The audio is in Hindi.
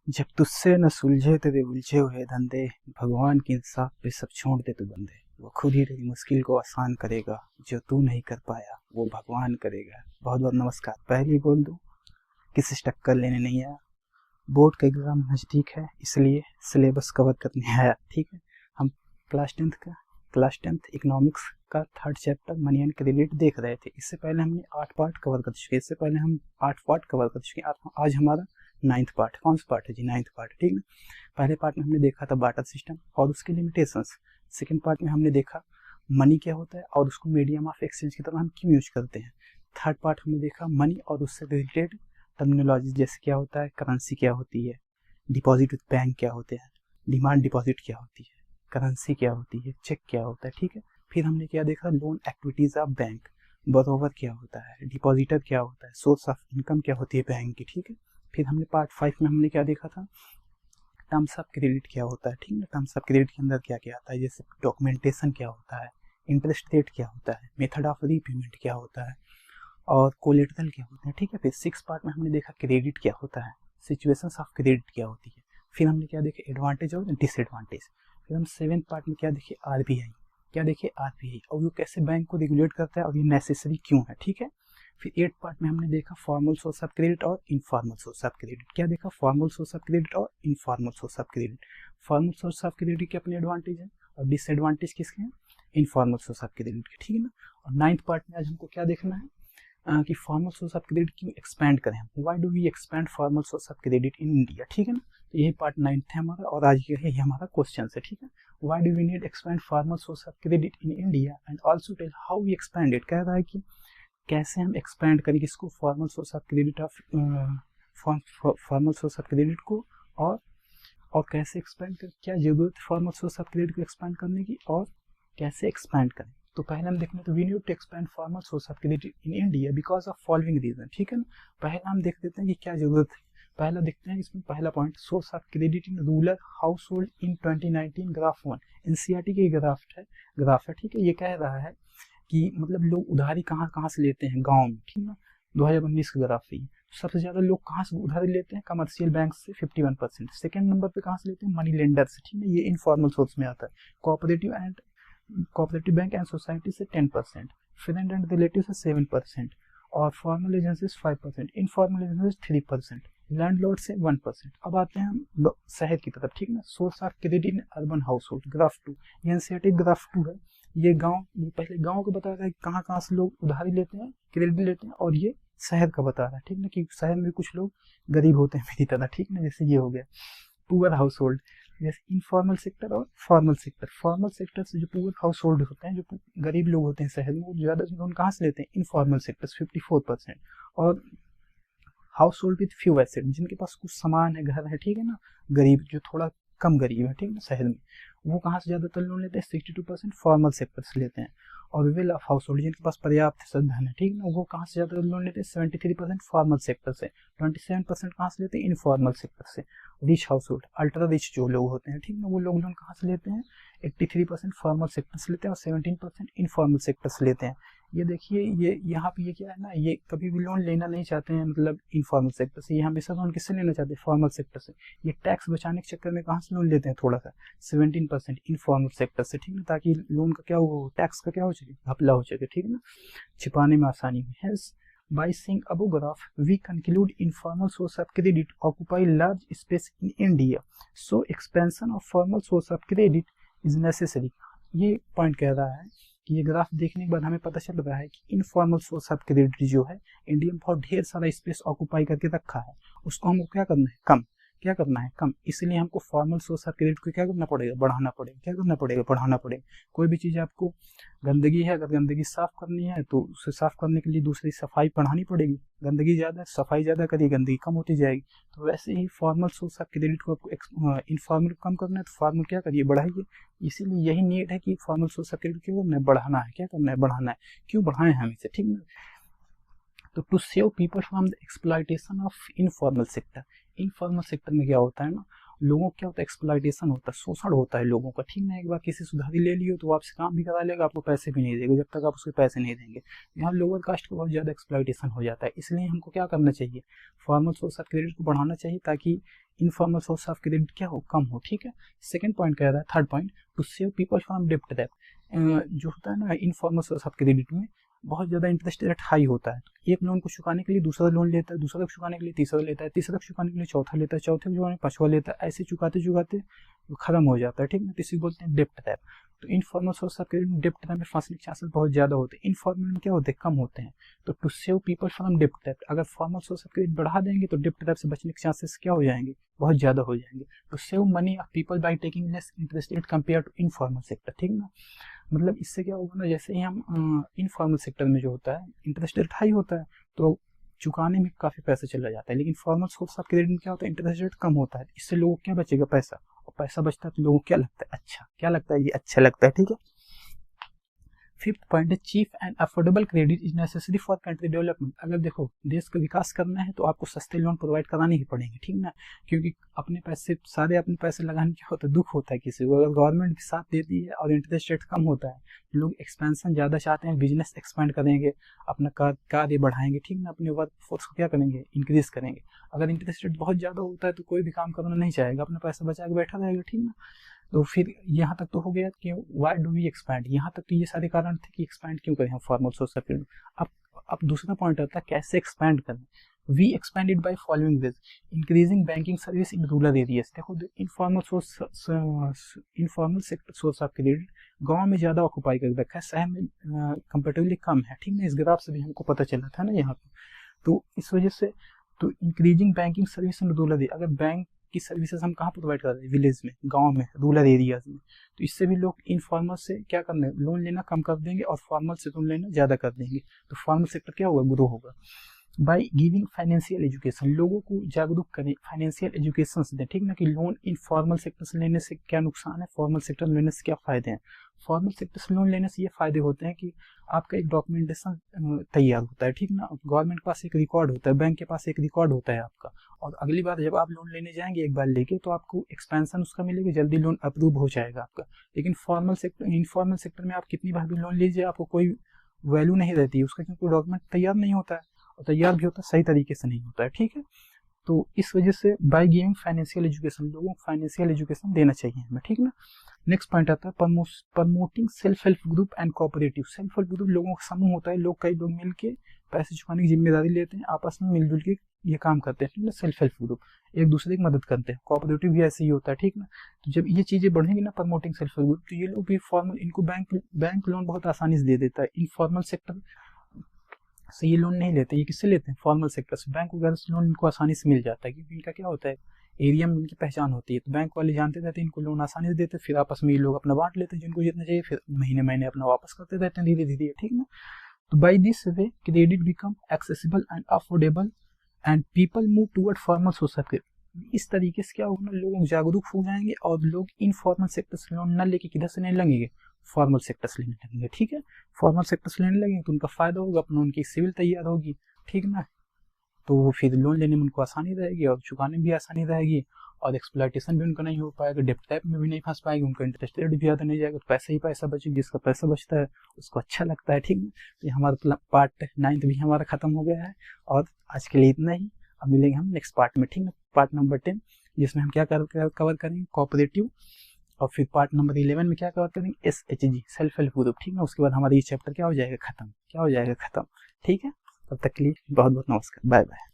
जब तुझसे न सुलझे तेरे उलझे हुए धंधे, भगवान के इंसाफ पे सब छोड़ दे तू बंदे। वो खुद ही तेरी मुश्किल को आसान करेगा, जो तू नहीं कर पाया वो भगवान करेगा। बहुत बहुत नमस्कार। पहले ही बोल दूं, किसी से टक्कर लेने नहीं आया। बोर्ड का एग्जाम नज़दीक है, इसलिए सिलेबस कवर करने आया। ठीक है, हम क्लास टेंथ इकोनॉमिक्स का third chapter money and credit देख रहे थे। इससे पहले हमने 8 पार्ट कवर कर चुके, इससे पहले हम 8 पार्ट कवर कर चुके। आज हमारा 9th पार्ट। कौन सा पार्ट है जी? 9th part. ठीक है, पहले पार्ट में हमने देखा था बार्टर सिस्टम और उसके लिमिटेशंस। सेकेंड पार्ट में हमने देखा मनी क्या होता है और उसको मीडियम ऑफ एक्सचेंज की तरह हम क्यों यूज करते हैं। थर्ड पार्ट हमने देखा मनी और उससे रिलेटेड टर्मिनोलॉजी, जैसे क्या होता है, करेंसी क्या होती है, डिपॉजिट विद बैंक क्या होते हैं, डिमांड डिपॉजिट क्या होती है, करेंसी क्या होती है, चेक क्या होता है। ठीक है, फिर हमने क्या देखा, लोन एक्टिविटीज ऑफ बैंक, बरोवर क्या होता है, डिपॉजिटर क्या होता है, सोर्स ऑफ इनकम क्या होती है बैंक की। ठीक है, फिर हमने पार्ट 5 में हमने क्या देखा था, टर्म्स ऑफ क्रेडिट क्या होता है। ठीक है, टर्म्स ऑफ क्रेडिट के अंदर क्या क्या आता है, जैसे डॉक्यूमेंटेशन क्या होता है, इंटरेस्ट रेट क्या होता है, मेथड ऑफ रीपेमेंट क्या होता है और कोलेटरल क्या होता है। ठीक है, फिर 6 पार्ट में हमने देखा क्रेडिट क्या होता है, सिचुएशंस ऑफ क्रेडिट क्या होती है। फिर हमने क्या देखे, एडवांटेज और डिसएडवांटेज। फिर हम 7th पार्ट में क्या देखे, आरबीआई। क्या देखे, आरबीआई और वो कैसे बैंक को रेगुलेट करता है और ये नेसेसरी क्यों है। ठीक है, फिर 8th पार्ट में हमने देखा फॉर्मल सोर्स ऑफ क्रेडिट और इनफॉर्मल सोर्स ऑफ क्रेडिट। क्या देखा, फॉर्मल सोर्स ऑफ क्रेडिट और informal source of credit. Formal source of credit के अपने एडवांटेज है और डिसएडवांटेज किसके हैं, इनफॉर्मल सोर्स ऑफ क्रेडिट के। ठीक है ना। और 9th पार्ट में आज हमको क्या देखना है, कि फॉर्मल सोर्स ऑफ क्रेडिट क्यों एक्सपेंड करें, why do we expand formal source of credit in India. ठीक है ना, तो यही पार्ट 9th है हमारा और आज ये हमारा क्वेश्चन है। ठीक है, why do we need expand formal source of credit in India and also tell how we expand it. कह रहा है कि कैसे हम एक्सपेंड करें इसको, formal source of credit of formal source of credit को, और कैसे एक्सपेंड करें, क्या जरूरत है फॉर्मल सोर्स ऑफ क्रेडिट को एक्सपेंड करने की और कैसे एक्सपेंड करें। तो पहले हम देखते हैं, तो we need to expand formal source of credit in India because of following reason. ठीक है ना, पहले हम देख देते हैं कि क्या जरूरत है। पहला देखते हैं इसमें, पहला point, source of credit in rural house hold in 2019 graph 1। NCERT के ग्राफ है। ठीक है, ये कह रहा है कि मतलब लोग उधारी कहाँ कहाँ से लेते हैं, गाँव में। ठीक है ना, 2019 का ग्राफ है। सबसे ज्यादा लोग कहाँ से उधारी लेते हैं, कमर्शियल बैंक से 51%। सेकंड नंबर पे कहाँ से लेते हैं, मनी लेंडर से। ठीक है, ये इनफॉर्मल सोर्स में आता है। कोऑपरेटिव बैंक एंड सोसाइटी से 10%, फ्रेंड एंड रिलेटिव से 7% और formal agency 5%, informal agency 3%, landlord से 1%। अब आते हैं हम शहर की तरफ। ठीक है ना, source of credit in urban house hold, graph 2। ये एनसीईआरटी ग्राफ 2 है। ये पहले गाँव को बता रहा है कहाँ कहाँ से लोग उधारी लेते हैं, क्रेडिट लेते हैं, और ये शहर का बता रहा है। ठीक ना, कि शहर में कुछ लोग गरीब होते हैं मेरी तरह। ठीक ना, जैसे ये हो गया पुअर हाउस होल्ड, जैसे इनफॉर्मल सेक्टर और फॉर्मल सेक्टर। फॉर्मल सेक्टर से जो पुअर हाउस होल्ड होते हैं, जो गरीब लोग होते हैं शहर में, वो ज्यादा लोन कहाँ से लेते हैं, इनफॉर्मल सेक्टर 54%। और house hold with few asset, जिनके पास कुछ सामान है, घर है, ठीक है ना, गरीब जो थोड़ा कम गरीब है, ठीक है ना, शहर में, वो कहाँ से ज्यादातर लोन लेते हैं, 62% फॉर्मल सेक्टर से लेते हैं। और वेल ऑफ हाउस होल्ड, जिनके पास पर्याप्त धन है, ठीक है ना, वो कहाँ से ज्यादा लोन लेते हैं, 73% फॉर्मल सेक्टर से, 27% कहाँ से लेते हैं, इनफॉर्मल सेक्टर से। Rich house hold, ultra rich जो लोग होते हैं, ठीक है ना, वो लोग लोन कहाँ से लेते हैं, 83% फॉर्मल सेक्टर से लेते हैं और 17% इनफॉर्मल सेक्टर से लेते हैं। ये देखिए, ये यहाँ पे ये क्या है ना, ये कभी भी लोन लेना नहीं चाहते हैं, मतलब इनफॉर्मल सेक्टर से। ये हमेशा लोन किससे लेना चाहते हैं, फॉर्मल सेक्टर से। ये टैक्स बचाने के चक्कर में कहाँ से लोन लेते हैं, थोड़ा सा 17% इनफॉर्मल सेक्टर से, ठीक है ना, ताकि लोन का क्या हो, टैक्स का क्या हो सके, घपला हो सके, ठीक है ना, छिपाने में आसानी में। Hence, by seeing above graph, we conclude informal source of credit occupy large space in India. So expansion of formal source of credit is necessary. ये पॉइंट कह रहा है कि ये ग्राफ देखने के बाद हमें पता चल रहा है कि इनफॉर्मल सोर्स ऑफ क्रेडिट जो है इंडिया में बहुत ढेर सारा स्पेस ऑक्यूपाई करके रखा है, उसको हमको क्या करना है, कम। इसलिए हमको फॉर्मल सोर्स ऑफ क्रेडिट को क्या करना पड़ेगा, बढ़ाना पड़ेगा। कोई भी चीज़ आपको गंदगी है, अगर गंदगी साफ करनी है तो उसे साफ करने के लिए दूसरी सफाई बढ़ानी पड़ेगी। गंदगी ज़्यादा है, सफाई ज़्यादा करिए, गंदगी कम होती जाएगी। तो वैसे ही फॉर्मल सोर्स ऑफ क्रेडिट को आपको इनफॉर्मल कम करना है तो फॉर्मल क्या करिए, बढ़ाइए। इसीलिए यही नीड है कि फॉर्मल सोर्स ऑफ क्रेडिट क्यों करना है, बढ़ाना है। क्यों बढ़ाएं हम इसे, ठीक ना। तो to save people from the exploitation of informal sector. Informal sector में क्या होता है ना, लोगों को क्या होता है, एक्सप्लॉइटेशन होता है, शोषण होता है लोगों का, ठीक ना। एक बार किसी से उधारी ले लियो तो वो आपसे काम भी करा लेगा, आपको पैसे भी नहीं देगा जब तक आप उसके पैसे नहीं देंगे। यहाँ लोअर कास्ट का बहुत ज़्यादा एक्सप्लॉइटेशन हो जाता है। इसलिए हमको क्या करना चाहिए, फॉर्मल सोर्स ऑफ क्रेडिट को बढ़ाना चाहिए ताकि इनफॉर्मल सोर्स ऑफ क्रेडिट क्या हो, कम हो, ठीक है। सेकंड पॉइंट कह रहा है, third point, to save people from डेब्ट दैट। जो होता है ना इनफॉर्मल सोर्स ऑफ क्रेडिट में बहुत ज़्यादा इंटरेस्ट रेट हाई होता है। तो एक लोन को चुकाने के लिए दूसरा लोन लेता है, दूसरा को चुकाने के लिए तीसरा लेता है, तीसरा को चुकाने के लिए चौथा लेता है, चौथे को चुकाने पांचवा लेता है, ऐसे चुकाते चुकाते खत्म हो जाता है, ठीक है। इसी बोलते हैं डेब्ट टैप। तो इनफॉर्मल सोर्स ऑफ क्रेडिट डेब्ट टैप में फंसने के चांसेस बहुत ज़्यादा होते हैं, इनफॉर्मल में क्या होते हैं, कम होते हैं। तो टू सेव पीपल फ्रॉम डेब्ट टैप, अगर फॉर्मल सोर्स ऑफ क्रेडिट बढ़ा देंगे तो डेब्ट टैप से बचने के चांसेस क्या हो जाएंगे, बहुत ज़्यादा हो जाएंगे। तो save money of people by taking less interest rate compare to informal sector, ठीक ना। मतलब इससे क्या होगा ना, जैसे ही हम इनफॉर्मल सेक्टर में जो होता है इंटरेस्ट रेट हाई होता है तो चुकाने में काफ़ी पैसा चला जाता है, लेकिन फॉर्मल सोर्स ऑफ क्रेडिट में क्या होता है, इंटरेस्ट रेट कम होता है, इससे लोगों को क्या बचेगा, पैसा, और पैसा बचता है तो लोगों को क्या लगता है, अच्छा, क्या लगता है, ये अच्छा लगता है, ठीक है। फिफ्थ पॉइंट है, cheap and affordable credit is necessary for country development. अगर देखो देश का विकास करना है तो आपको सस्ते लोन प्रोवाइड कराने ही पड़ेंगे, ठीक ना, क्योंकि अपने पैसे लगाने क्या होता है, दुख होता है किसी को। अगर गवर्नमेंट भी साथ देती है और इंटरेस्ट रेट कम होता है, लोग एक्सपेंशन ज़्यादा चाहते हैं, बिजनेस एक्सपेंड करेंगे, अपना कार्य बढ़ाएंगे, ठीक ना, अपने वर्क फोर्स को क्या करेंगे, इंक्रीज करेंगे। अगर इंटरेस्ट रेट बहुत ज़्यादा होता है तो कोई भी काम करना नहीं चाहेगा, अपना पैसा बचा के बैठा रहेगा, ठीक ना। तो फिर यहाँ तक तो हो गया कि वाई डू वी एक्सपैंड, यहाँ तक तो ये सारे कारण थे कि एक्सपैंड क्यों करें हम फॉर्मल सोर्स ऑफ क्रेडिट। अब दूसरा पॉइंट आता है कैसे एक्सपैंड करें। We expanded by following ways, increasing banking service in rural areas. देखो informal sector source of credit गांव में ज़्यादा ऑक्यूपाई कर रखा है, शहर में कंपेरेटिवली कम है, ठीक है। इस ग्राफ से भी हमको पता चला था ना यहाँ पे। तो इस वजह से तो increasing banking service in rural area, अगर बैंक की सर्विसेज हम कहाँ प्रोवाइड कर रहे हैं, विलेज में, गांव में, रूरल एरियाज में, तो इससे भी लोग इनफॉर्मल से क्या करना है, लोन लेना कम कर देंगे और फॉर्मल से लोन लेना ज़्यादा कर देंगे। तो फॉर्मल सेक्टर क्या होगा, ग्रो होगा। बाय गिविंग फाइनेंशियल एजुकेशन, लोगों को जागरूक करें, फाइनेंशियल एजुकेशन से दें, ठीक ना, कि लोन इनफॉर्मल सेक्टर से लेने से क्या नुकसान है, फॉर्मल सेक्टर में लेने से क्या फ़ायदे हैं। फॉर्मल सेक्टर से लोन लेने से ये फ़ायदे होते हैं कि आपका एक डॉक्यूमेंटेशन तैयार होता है, ठीक ना, गवर्नमेंट के पास एक रिकॉर्ड होता है, बैंक के पास एक रिकॉर्ड होता है आपका, और अगली बार जब आप लोन लेने जाएंगे एक बार लेके तो आपको एक्सपेंशन उसका मिलेगा, जल्दी लोन अप्रूव हो जाएगा आपका। लेकिन इनफॉर्मल सेक्टर में आप कितनी बार भी लोन लीजिए आपको कोई वैल्यू नहीं रहती है उसका, क्योंकि डॉक्यूमेंट तैयार नहीं होता है, और तैयार भी होता है सही तरीके से नहीं होता है, ठीक है। तो इस वजह से बाय गिविंग फाइनेंशियल एजुकेशन, लोगों को फाइनेंशियल एजुकेशन देना चाहिए हमें, ठीक ना। नेक्स्ट पॉइंट आता है promoting self help group and cooperative. Self help group लोगों का समूह होता है, कई लोग मिलके पैसे चुकाने की जिम्मेदारी लेते हैं, आपस में मिलजुल के ये काम करते हैं, ठीक है। सेल्फ हेल्प ग्रुप एक दूसरे की मदद करते हैं, कोऑपरेटिव भी ऐसे ही होता है, ठीक ना। तो जब ये चीज़ें बढ़ेंगी ना, प्रमोटिंग सेल्फ हेल्प ग्रुप, तो ये लोग भी फॉर्मल, इनको बैंक लोन बहुत आसानी से दे देता है। इनफॉर्मल सेक्टर से ये लोन नहीं लेते, ये किससे लेते हैं, फॉर्मल सेक्टर से। बैंक वगैरह से लोन इनको आसानी से मिल जाता है, क्योंकि इनका क्या होता है, एरिया में इनकी पहचान होती है, तो बैंक वाले जानते रहते हैं इनको लोन आसानी से देते, फिर आपस में ये लोग अपना बांट लेते हैं जिनको जितना चाहिए, फिर महीने महीने अपना वापस करते रहते हैं धीरे धीरे, ठीक ना। तो by this way credit become accessible and affordable and people move toward formal source of credit. इस तरीके से क्या होगा, लोग जागरूक हो जाएंगे और लोग इनफॉर्मल सेक्टर से लोन न लेके किधर से नहीं लगेंगे, फॉर्मल सेक्टर से लेने लगेंगे, ठीक है। फॉर्मल सेक्टर से लेने लगेंगे तो उनका फायदा होगा, अपना उनकी सिविल तैयार होगी, ठीक ना। तो फिर लोन लेने में उनको आसानी रहेगी और चुकाने में भी आसानी रहेगी, और एक्सप्लॉइटेशन भी उनका नहीं हो पाएगा, डेब्ट टैप में भी नहीं फंस पाएगी, उनका इंटरेस्ट रेट भी ज़्यादा नहीं जाएगा, तो पैसा ही पैसा बचेगा, जिसका पैसा बचता है उसको अच्छा लगता है, ठीक है। तो हमारा पार्ट 9 भी हमारा खत्म हो गया है, और आज के लिए इतना ही। अब मिलेंगे हम नेक्स्ट पार्ट में, ठीक है, पार्ट नंबर 10, जिसमें हम क्या कवर करेंगे, कोऑपरेटिव, और फिर पार्ट नंबर 11 में क्या कवर करेंगे, SHG, सेल्फ हेल्प ग्रुप, ठीक है। उसके बाद हमारा ये चैप्टर क्या हो जाएगा, खत्म, ठीक है। तब तक के लिए बहुत बहुत नमस्कार, बाय बाय।